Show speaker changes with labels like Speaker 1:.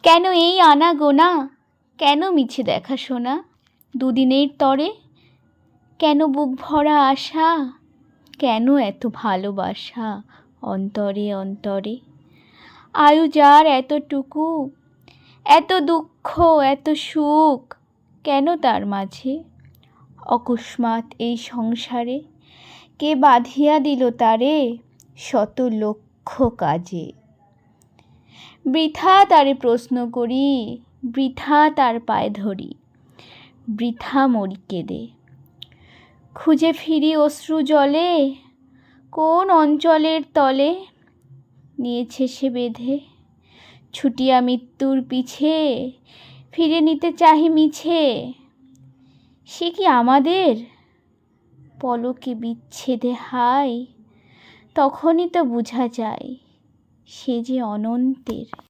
Speaker 1: কেন এই আনাগোনা, কেন মিছে দেখাশোনা, দুদিনের তরে কেন বুক ভরা আশা, কেন এত ভালোবাসা অন্তরে অন্তরে। আয়ু যার এতটুকু, এত দুঃখ এত সুখ, কেন তার মাঝে অকস্মাৎ এই সংসারে কে বাঁধিয়া দিল তারে শত লক্ষ কাজে। বৃথা তারে প্রশ্ন করি, বৃথা তার পায়ে ধরি, বৃথা মরি কেঁদে। খুঁজে ফিরি অশ্রু জলে, কোন অঞ্চলের তলে নিয়েছে সে বেঁধে। ছুটিয়া মৃত্যুর পিছে ফিরে নিতে চাহি মিছে, সে কি আমাদের পলকে বিচ্ছেদে হায়। তখনই তো বুঝা যায় সে যে অনন্তের।